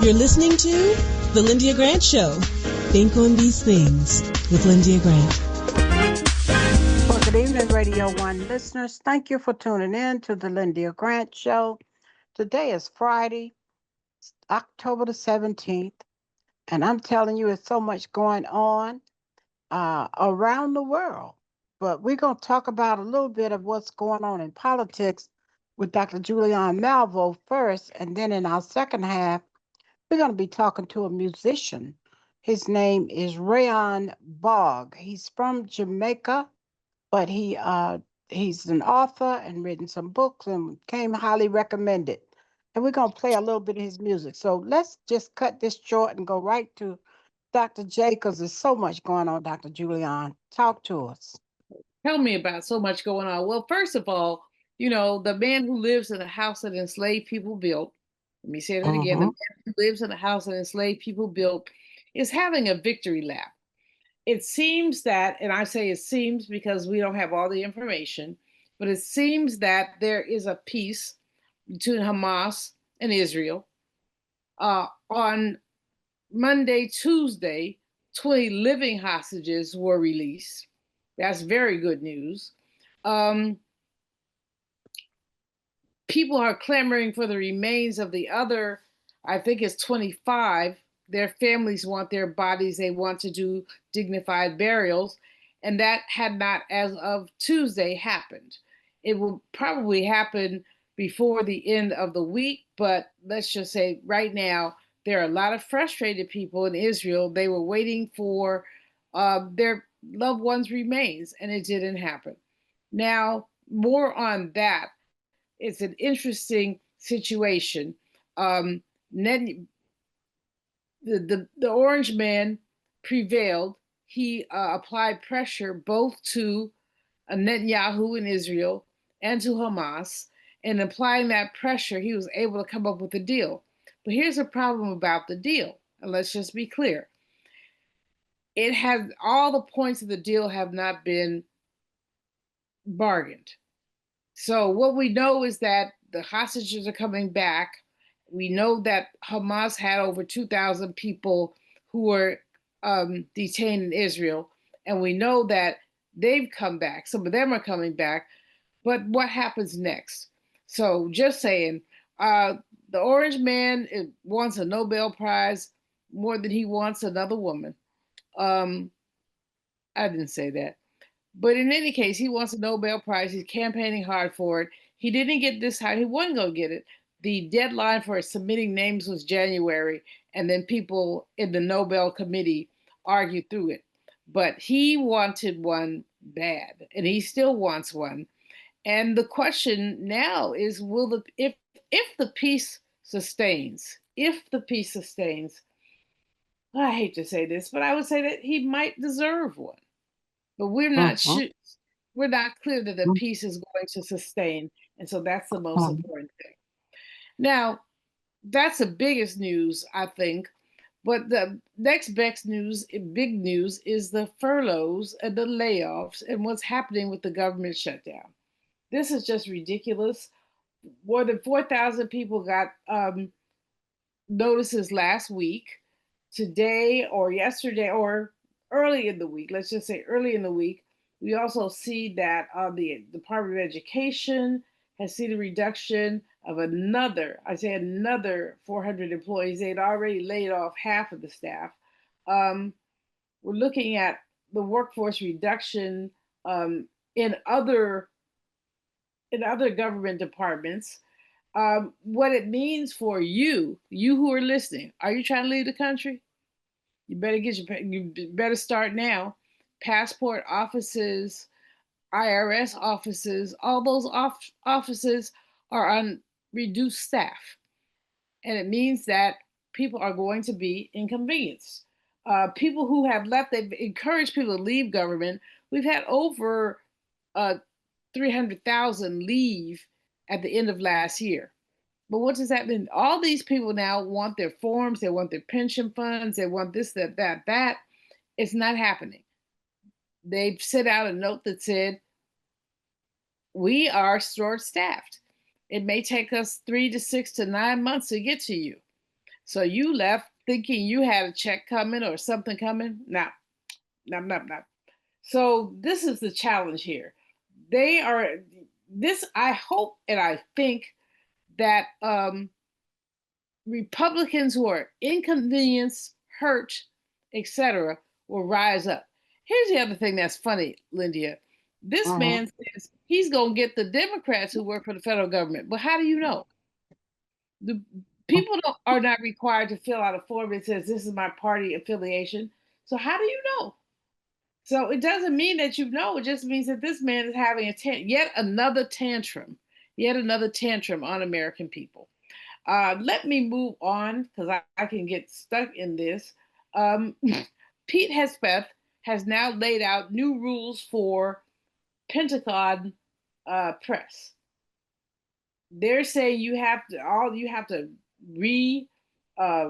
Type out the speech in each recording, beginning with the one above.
You're listening to The Lyndia Grant Show. Think on these things with Lyndia Grant. Well, good evening, Radio 1 listeners. Thank you for tuning in to The Lyndia Grant Show. Today is Friday, October the 17th, and I'm telling you, it's so much going on around the world. But we're going to talk about a little bit of what's going on in politics with Dr. Julian Malvo first, and then in our second half, we're going to be talking to a musician. His name is Rayon Baugh. He's from Jamaica, but he's an author and written some books and came highly recommended. And we're going to play a little bit of his music. So let's just cut this short and go right to Dr. J, because there's so much going on, Dr. Julian. Talk to us. Tell me about so much going on. Well, first of all, the man who lives in a house that enslaved people built, let me say that again, the man who lives in a house that enslaved people built is having a victory lap. It seems that, and I say it seems because we don't have all the information, but it seems that there is a peace between Hamas and Israel. On Monday, Tuesday, 20 living hostages were released. That's very good news. People are clamoring for the remains of the other, I think it's 25. Their families want their bodies. They want to do dignified burials. And that had not, as of Tuesday, happened. It will probably happen before the end of the week. But let's just say right now, there are a lot of frustrated people in Israel. They were waiting for their loved ones' remains, and it didn't happen. Now, more on that. It's an interesting situation. The orange man prevailed. He applied pressure both to Netanyahu in Israel and to Hamas. And applying that pressure, he was able to come up with a deal. But here's a problem about the deal. And let's just be clear. It has all the points of the deal have not been bargained. So what we know is that the hostages are coming back. We know that Hamas had over 2,000 people who were detained in Israel. And we know that they've come back. Some of them are coming back. But what happens next? So just saying, the orange man wants a Nobel Prize more than he wants another woman. I didn't say that. But in any case, he wants a Nobel Prize. He's campaigning hard for it. He didn't get this high. He wasn't going to get it. The deadline for submitting names was January, and then people in the Nobel Committee argued through it. But he wanted one bad, and he still wants one. And the question now is, if the peace sustains, I hate to say this, but I would say that he might deserve one. But we're not we're not clear that the peace is going to sustain. And so that's the most important thing. Now, that's the biggest news, I think. But the next big news is the furloughs and the layoffs and what's happening with the government shutdown. This is just ridiculous. More than 4,000 people got notices last week. Today or yesterday or early in the week, let's just say early in the week, we also see that the Department of Education has seen a reduction of another 400 employees. They'd already laid off half of the staff. We're looking at the workforce reduction in other government departments. What it means for you who are listening, are you trying to leave the country? You better start now. Passport offices, IRS offices, all those offices are on reduced staff. And it means that people are going to be inconvenienced. People who have left, they've encouraged people to leave government. We've had over 300,000 leave at the end of last year. But what does that mean? All these people now want their forms, they want their pension funds, they want this, that. It's not happening. They've sent out a note that said, we are short-staffed. It may take us 3 to 6 to 9 months to get to you. So you left thinking you had a check coming or something coming? No. So this is the challenge here. I hope and I think that Republicans who are inconvenienced, hurt, etc., will rise up. Here's the other thing that's funny, Lyndia. This man says he's going to get the Democrats who work for the federal government. But how do you know? The people are not required to fill out a form that says this is my party affiliation. So how do you know? So it doesn't mean that you know. It just means that this man is having yet another tantrum on American people. Let me move on because I can get stuck in this. Pete Hegseth has now laid out new rules for Pentagon press. They're saying you have to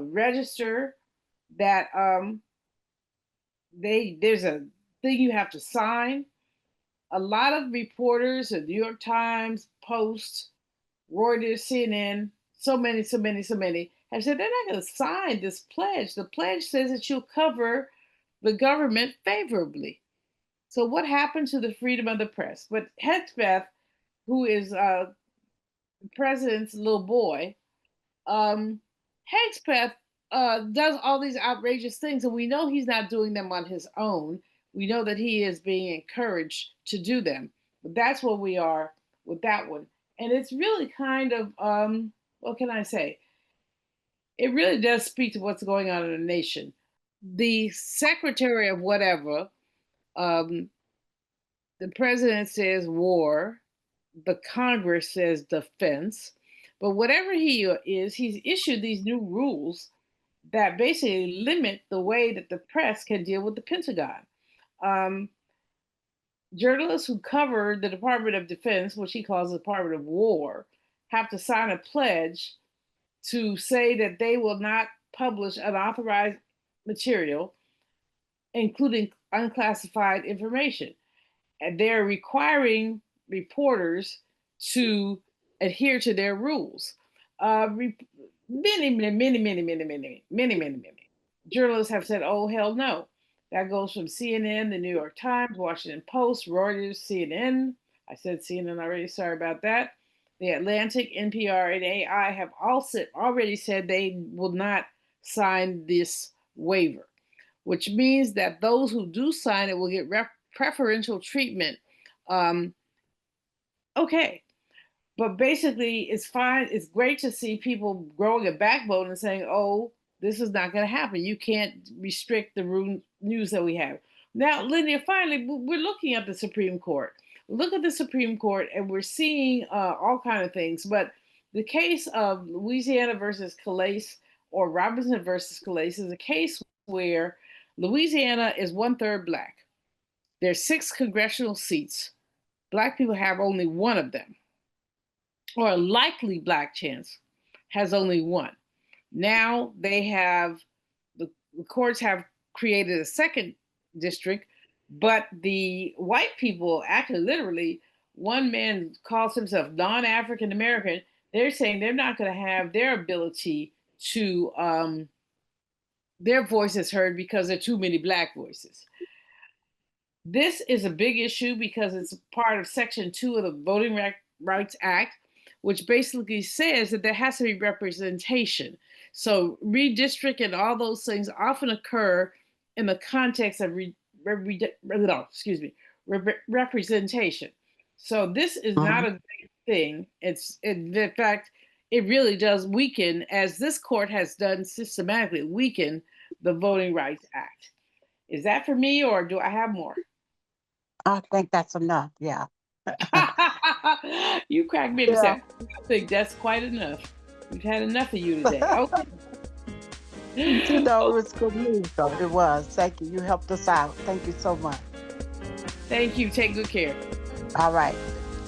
register that there's a thing you have to sign. A lot of reporters, the New York Times, Post, Reuters, CNN, so many, have said they're not going to sign this pledge. The pledge says that you'll cover the government favorably. So what happened to the freedom of the press? But Hegseth, who is the president's little boy, Hegseth does all these outrageous things, and we know he's not doing them on his own. We know that he is being encouraged to do them. But that's where we are with that one. And it's really kind of, what can I say? It really does speak to what's going on in the nation. The secretary of whatever, the president says war, the Congress says defense, but whatever he is, he's issued these new rules that basically limit the way that the press can deal with the Pentagon. Journalists who cover the Department of Defense, which he calls the Department of War, have to sign a pledge to say that they will not publish unauthorized material, including unclassified information. And they're requiring reporters to adhere to their rules. Many journalists have said, oh, hell no. That goes from CNN, the New York Times, Washington Post, Reuters, CNN. I said CNN already, sorry about that. The Atlantic, NPR, and AI have already said they will not sign this waiver, which means that those who do sign it will get preferential treatment. Okay, but basically it's fine. It's great to see people growing a backbone and saying, oh, this is not going to happen. You can't restrict the news that we have. Now, Lyndia, finally, we're looking at the Supreme Court. Look at the Supreme Court, and we're seeing all kinds of things. But the case of Louisiana versus Calais, or Robinson versus Calais, is a case where Louisiana is 1/3 Black. There's 6 congressional seats. Black people have only one of them, or a likely Black chance has only one. Now they have, the courts have created a second district, but the white people, actually literally, one man calls himself non-African American. They're saying they're not going to have their ability to, their voices heard because there are too many Black voices. This is a big issue because it's part of Section 2 of the Voting Rights Act, which basically says that there has to be representation. So redistricting and all those things often occur in the context of representation. So this is not a big thing. In fact, it really does weaken, as this court has done systematically, weaken the Voting Rights Act. Is that for me, or do I have more? I think that's enough, yeah. You cracked me up. I think that's quite enough. We've had enough of you today. Okay. You know, it was good news, though. It was. Thank you. You helped us out. Thank you so much. Thank you. Take good care. All right.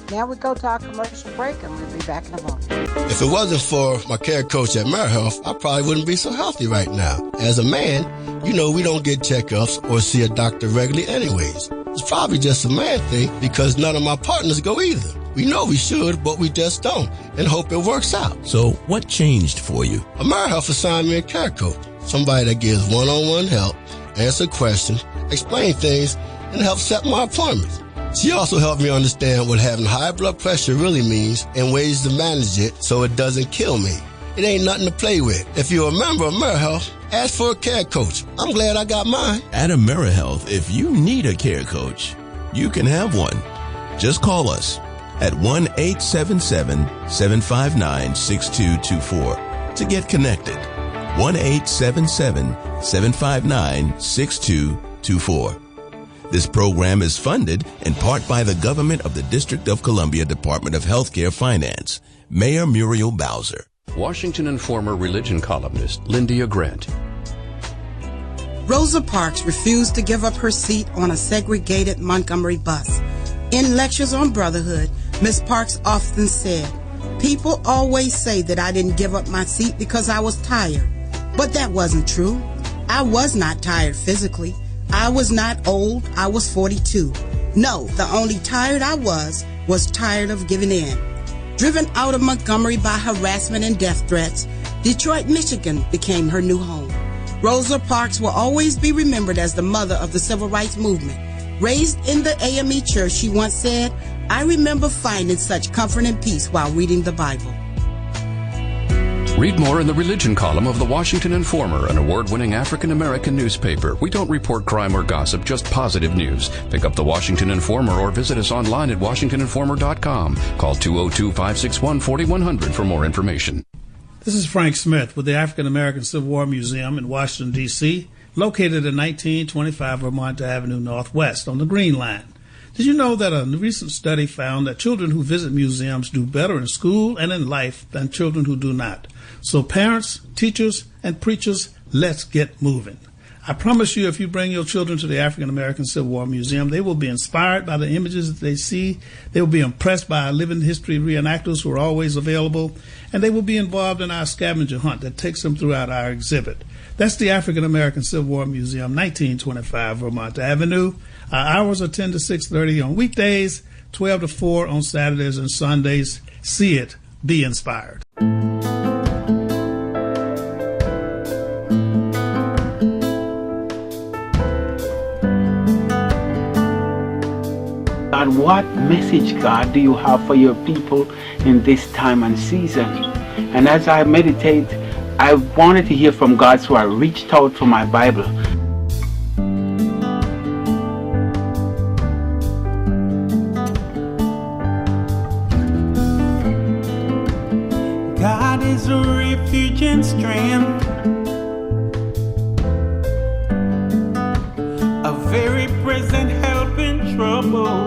Now we go to our commercial break, and we'll be back in a moment. If it wasn't for my care coach at AmeriHealth, I probably wouldn't be so healthy right now. As a man, you know we don't get checkups or see a doctor regularly anyways. It's probably just a man thing because none of my partners go either. We know we should, but we just don't, and hope it works out. So what changed for you? AmeriHealth assigned me a care coach, somebody that gives one-on-one help, answer questions, explain things, and help set my appointments. She also helped me understand what having high blood pressure really means and ways to manage it so it doesn't kill me. It ain't nothing to play with. If you're a member of AmeriHealth, ask for a care coach. I'm glad I got mine. At AmeriHealth, if you need a care coach, you can have one. Just call us at 1-877-759-6224 to get connected. 1-877-759-6224. This program is funded in part by the government of the District of Columbia Department of Healthcare Finance. Mayor Muriel Bowser. Washington and former religion columnist Lyndia Grant. Rosa Parks refused to give up her seat on a segregated Montgomery bus. In lectures on brotherhood, Ms. Parks often said, "People always say that I didn't give up my seat because I was tired." But that wasn't true. I was not tired physically. I was not old. I was 42. No, the only tired I was tired of giving in. Driven out of Montgomery by harassment and death threats, Detroit, Michigan became her new home. Rosa Parks will always be remembered as the mother of the civil rights movement. Raised in the AME church, she once said, "I remember finding such comfort and peace while reading the Bible." Read more in the religion column of the Washington Informer, an award-winning African-American newspaper. We don't report crime or gossip, just positive news. Pick up the Washington Informer or visit us online at washingtoninformer.com. Call 202-561-4100 for more information. This is Frank Smith with the African American Civil War Museum in Washington, D.C., located at 1925 Vermont Avenue Northwest on the Green Line. Did you know that a recent study found that children who visit museums do better in school and in life than children who do not? So parents, teachers, and preachers, let's get moving. I promise you, if you bring your children to the African American Civil War Museum, they will be inspired by the images that they see. They will be impressed by our living history reenactors who are always available, and they will be involved in our scavenger hunt that takes them throughout our exhibit. That's the African American Civil War Museum, 1925 Vermont Avenue. Our hours are 10 to 6:30 on weekdays, 12 to 4 on Saturdays and Sundays. See it. Be inspired. God, what message, God, do you have for your people in this time and season? And as I meditate, I wanted to hear from God, so I reached out for my Bible. God is a refuge and strength, a very present help in trouble.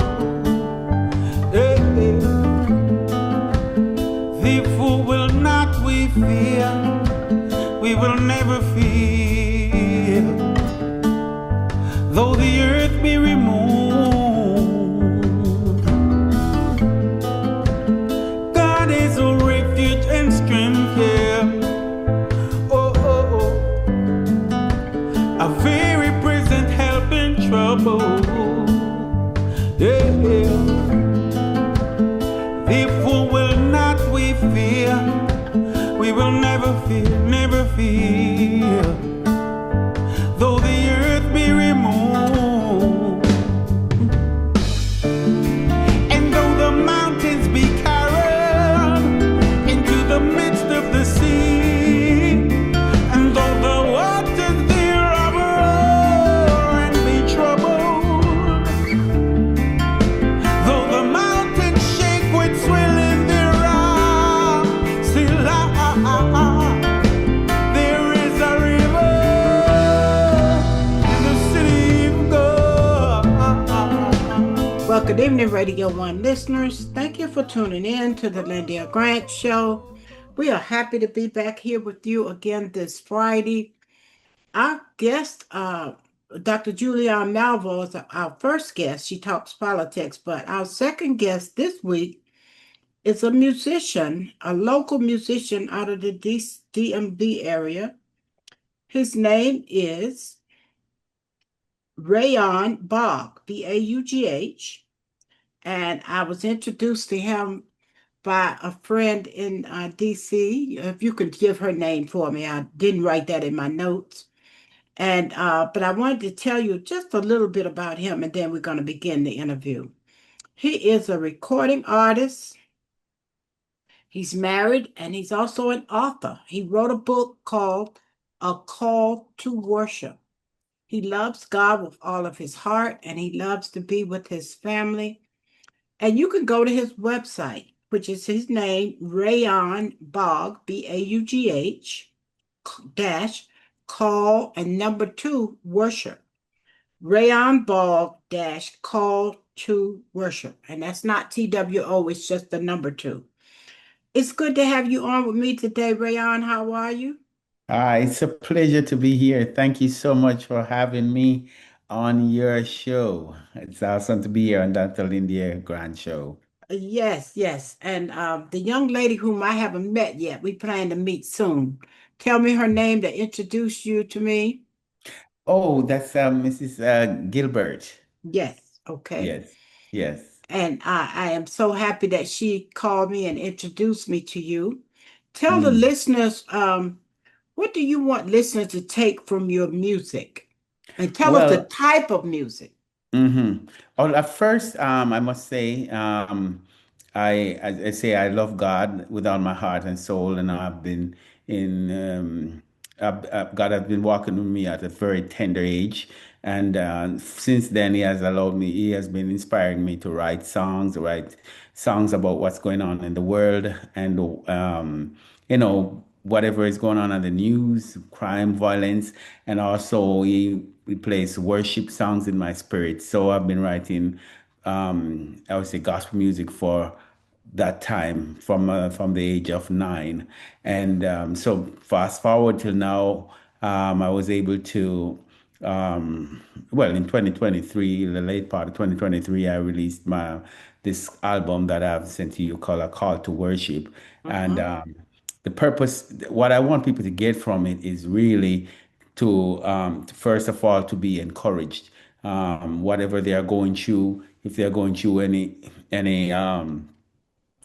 Therefore will not we fear, we will never fear, though the earth be removed. God is a refuge and strength, yeah. Oh, oh, oh. A very present help in trouble. Yeah, yeah. Therefore will not we fear, we will never fear, never fear, though the earth be removed, and though the mountains be carried into the midst of the sea, and though the waters thereof roar and be troubled, though the mountains shake with swelling thereof, still there is a river in the city of God. Well, good evening, Radio 1 listeners. Thank you for tuning in to the Lyndia Grant Show. We are happy to be back here with you again this Friday. Our guest, Dr. Julianne Malvo, is our first guest. She talks politics, but our second guest this week is a musician, a local musician out of the DMV area. His name is Baugh, Baugh. and I was introduced to him by a friend in DC. If you could give her name for me, I didn't write that in my notes. And but I wanted to tell you just a little bit about him, and then we're going to begin the interview. He is a recording artist. He's married, and he's also an author. He wrote a book called A Call to Worship. He loves God with all of his heart, and he loves to be with his family. And you can go to his website, which is his name, Rayon Baugh, Baugh, dash, call, and number two, worship. Rayon Baugh, dash, call to worship. And that's not TWO, it's just the number two. It's good to have you on with me today, Rayon. How are you? It's a pleasure to be here. Thank you so much for having me on your show. It's awesome to be here on Dr. Lyndia Grand Show. Yes, yes. And the young lady whom I haven't met yet, we plan to meet soon. Tell me her name to introduce you to me. Oh, that's Mrs. Gilbert. Yes, okay. Yes, yes. And I am so happy that she called me and introduced me to you. Tell the Mm. listeners, what do you want listeners to take from your music? And tell us the Well, type of music. mm-hmm. Well, at first, I must say, I say I love God with all my heart and soul, and I've been in God has been walking with me at a very tender age, and since then He has allowed me. He has been inspiring me to write songs about what's going on in the world, and whatever is going on in the news, crime, violence, and also he plays worship songs in my spirit. So I've been writing, I would say, gospel music for that time from the age of 9, and so fast forward till now, I was able to. Well, in 2023, the late part of 2023, I released my this album that I've sent to you called A Call to Worship, and Mm-hmm. the purpose, what I want people to get from it is really first of all, to be encouraged. Whatever they are going through, if they're going through any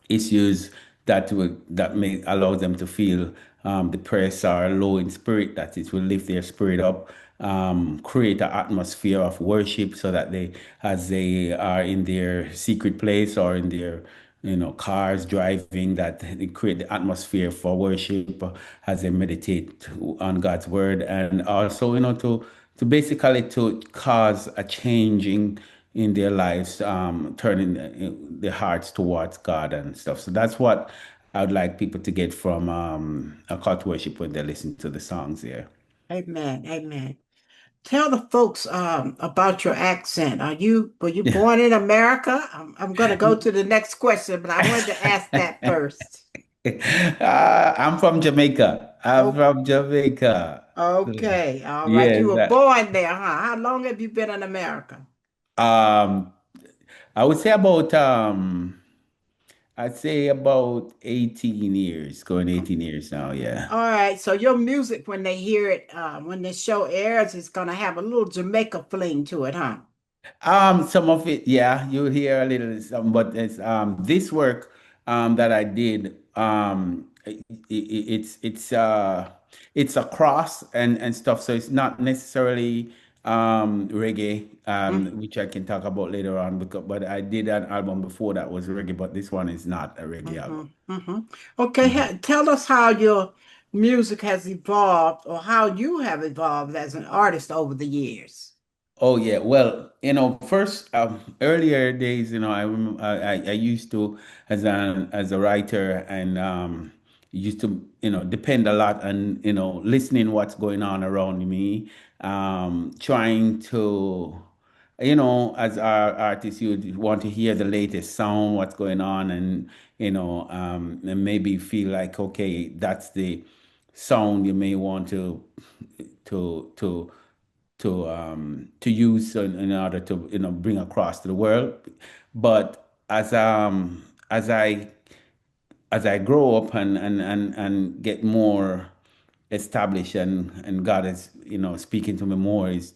issues that may allow them to feel depressed or low in spirit, that it will lift their spirit up, create an atmosphere of worship so that they, as they are in their secret place or in their cars driving, that they create the atmosphere for worship as they meditate on God's word, and also to basically to cause a change in their lives, turning their hearts towards God and stuff. So that's what I would like people to get from a call to worship when they listen to the songs here. Amen. Amen. Tell the folks about your accent. Were you born in America? I'm going to go to the next question, but I wanted to ask that first. I'm from Jamaica. I'm Oh, from Jamaica. okay. All right. You Yes. were born there, huh? How long have you been in America? Um, I would say about I'd say about 18 years, going 18 years now, yeah. All right. So your music, when they hear it, when the show airs, it's going to have a little Jamaica fling to it, huh? Some of it, yeah, you'll hear a little some, but it's this work that I did, it's a cross and stuff, so it's not necessarily reggae, which I can talk about later on, but I did an album before that was reggae, but this one is not a reggae Mm-hmm, album. mm-hmm. Okay, tell us how your music has evolved or how you have evolved as an artist over the years. Oh yeah, well, first earlier days, I used to as a writer, and used to depend a lot on listening what's going on around me, trying to as our artists, you want to hear the latest sound, what's going on, and maybe feel like, okay, that's the sound you may want to to to use in order to bring across to the world. But as I grow up and get more established, and God is speaking to me more, is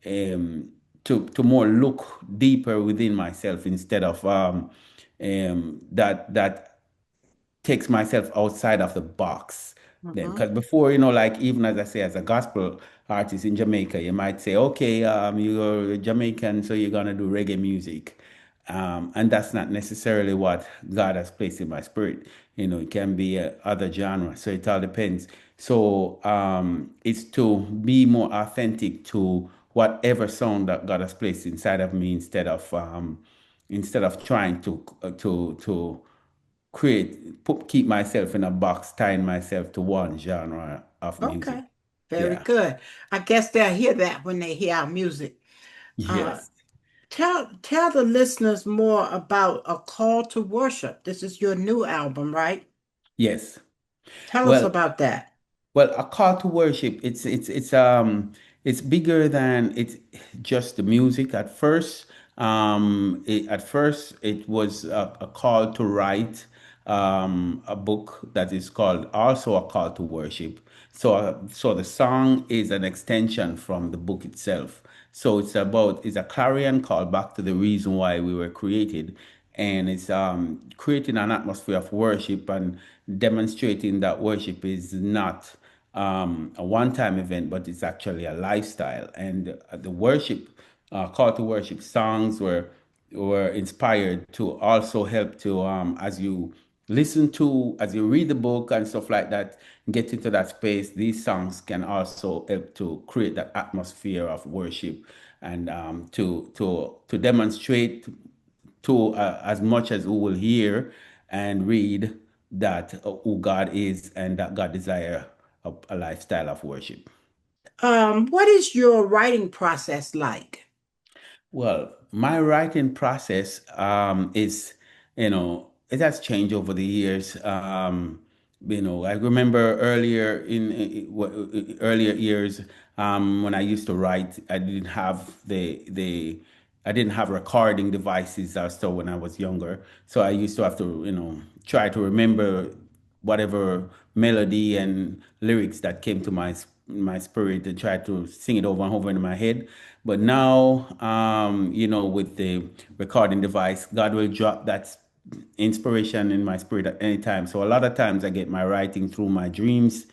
um to more look deeper within myself instead of that takes myself outside of the box then. Because before, like even as I say, as a gospel artist in Jamaica, you might say, okay, you're Jamaican, so you're gonna do reggae music. And that's not necessarily what God has placed in my spirit. It can be other genre. So it all depends. So it's to be more authentic to whatever sound that God has placed inside of me instead of trying to keep myself in a box, tying myself to one genre of music. Okay. Very Yeah. good. I guess they'll hear that when they hear our music. Uh, Yes. tell the listeners more about A Call to Worship. This is your new album, right? Yes. Tell us Well, about that. Well, a call to worship, it's bigger than it's just the music. At first it was a call to write a book that is called also a call to worship. So the song is an extension from the book itself. So it's a clarion call back to the reason why we were created, and it's creating an atmosphere of worship and demonstrating that worship is not a one-time event, but it's actually a lifestyle. And the worship call to worship songs were inspired to also help to as you read the book and stuff like that, get into that space. These songs can also help to create that atmosphere of worship and to demonstrate to as much as we will hear and read that who God is and that God desire a lifestyle of worship. What is your writing process like? Well, my writing process is, it has changed over the years. I remember earlier years when I used to write, I didn't have recording devices also when I was younger. So I used to have to, try to remember whatever melody and lyrics that came to my spirit and try to sing it over and over in my head. But now, with the recording device, God will drop that inspiration in my spirit at any time. So a lot of times I get my writing through my dreams,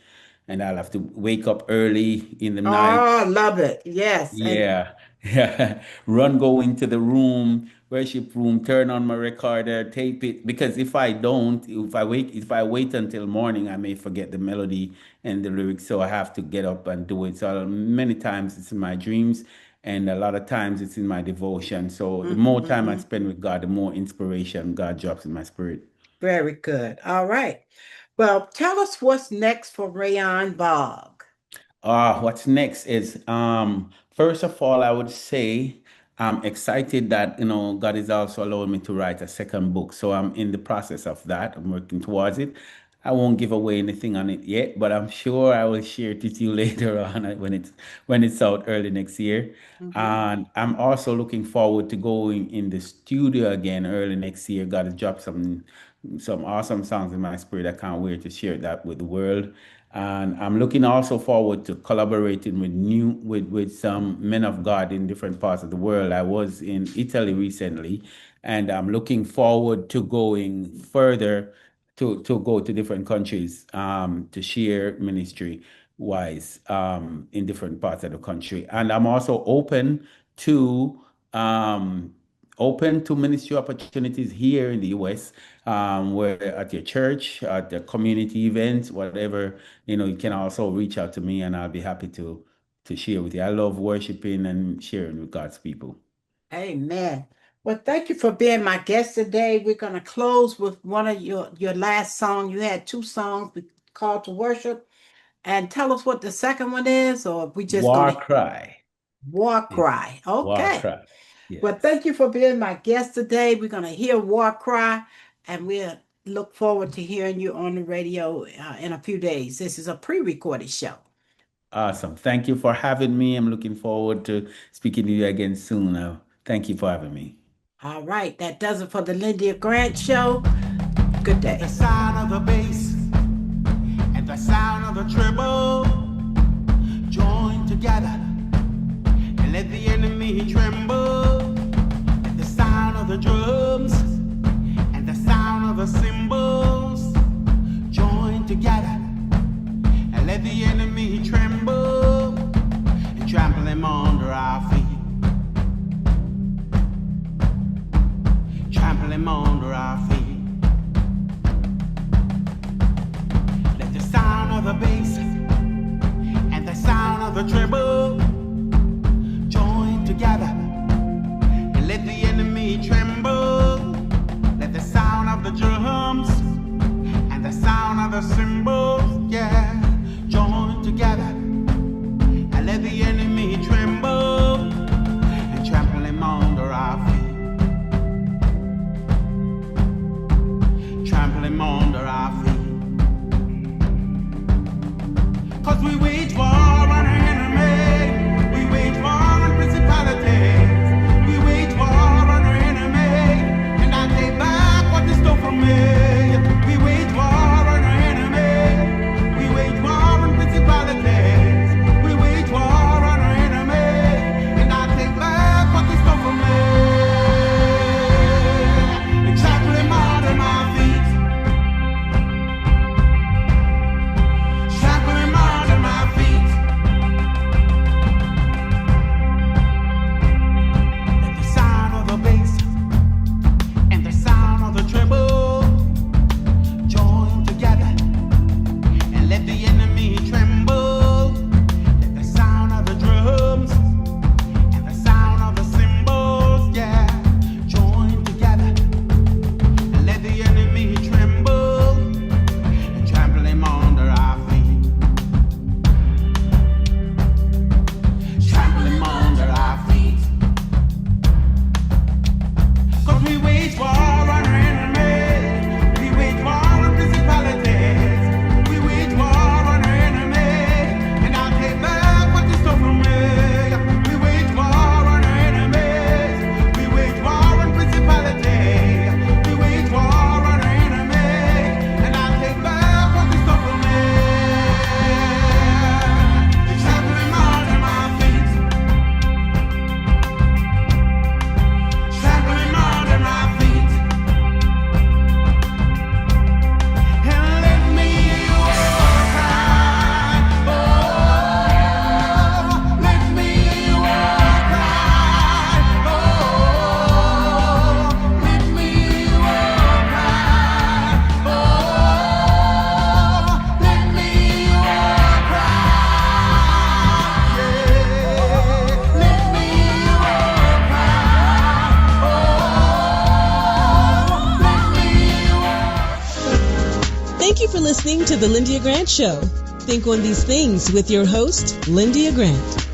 and I'll have to wake up early in the night. Oh, love it. Yes. And Yeah, yeah. Run, go into the room, worship room, turn on my recorder, tape it. Because if I wait until morning, I may forget the melody and the lyrics. So I have to get up and do it. So many times it's in my dreams, and a lot of times it's in my devotion. So the more time I spend with God, the more inspiration God drops in my spirit. very good. All right. Well, tell us what's next for Rayon Baugh. What's next is first of all, I would say I'm excited that God is also allowing me to write a second book. So I'm in the process of that. I'm working towards it. I won't give away anything on it yet, but I'm sure I will share it with you later on when it's out early next year. And I'm also looking forward to going in the studio again early next year. God has dropped some awesome songs in my spirit. I can't wait to share that with the world. And I'm looking also forward to collaborating with some men of God in different parts of the world. I was in Italy recently, and I'm looking forward to going further to go to different countries to share ministry wise in different parts of the country. And I'm also to um, open to ministry opportunities here in the US, where at your church, at the community events, whatever, you can also reach out to me, and I'll be happy to share with you. I love worshiping and sharing with God's people. Amen. Well, thank you for being my guest today. We're going to close with one of your last song. You had two songs, we Call to Worship. And tell us what the second one is, or we just going War to cry. War Yes. Cry. War Okay. cry. Well, Yes. thank you for being my guest today. We're going to hear War Cry, and we'll look forward to hearing you on the radio in a few days. This is a pre-recorded show. Awesome. Thank you for having me. I'm looking forward to speaking to you again soon. Thank you for having me. All right. That does it for the Lyndia Grant Show. Good day. The sound of the bass and the sound of the treble join together and let the enemy tremble at the sound of the drums and the sound of the cymbals. Join together and let the enemy tremble and trample him under our feet. Trample him under our feet. Let the sound of the bass and the sound of the treble join together and let the enemy tremble. Let the sound of the drums and the sound of the cymbals, yeah, join together and let the enemy tremble and trample him under our feet. Trample him under our feet. 'Cause we wage war on our enemy. We wage war on principalities. We wage war on our enemy. And I take back what they stole from me. We wage war on our enemy. We wage war on principalities. We wage war on our enemy. And I take back what they stole from me. And trample him under my feet. Trample him under my feet. Let the sound of the bass and the sound of the treble join together and let the enemy tremble. Let the sound of the drums and the sound of the cymbals, yeah, join together and let the enemy tremble and trample him under our feet. Trample him under our feet. 'Cause we wage war on our enemy. We wage war on principalities. We wage war on our enemy. And I'll take back what they stole from me. We wage war on our enemies. We wage war on principalities. We wage war on our enemy. And I'll take back what they stole from me. And trample him under my feet. Trample him under my feet. And let me walk right. Oh, let me walk right. Oh, let me walk right. Oh, let me walk right. Yeah, let me walk right. Oh, let me walk. Thank you for listening to The Lyndia Grant Show. Think on these things with your host, Lyndia Grant.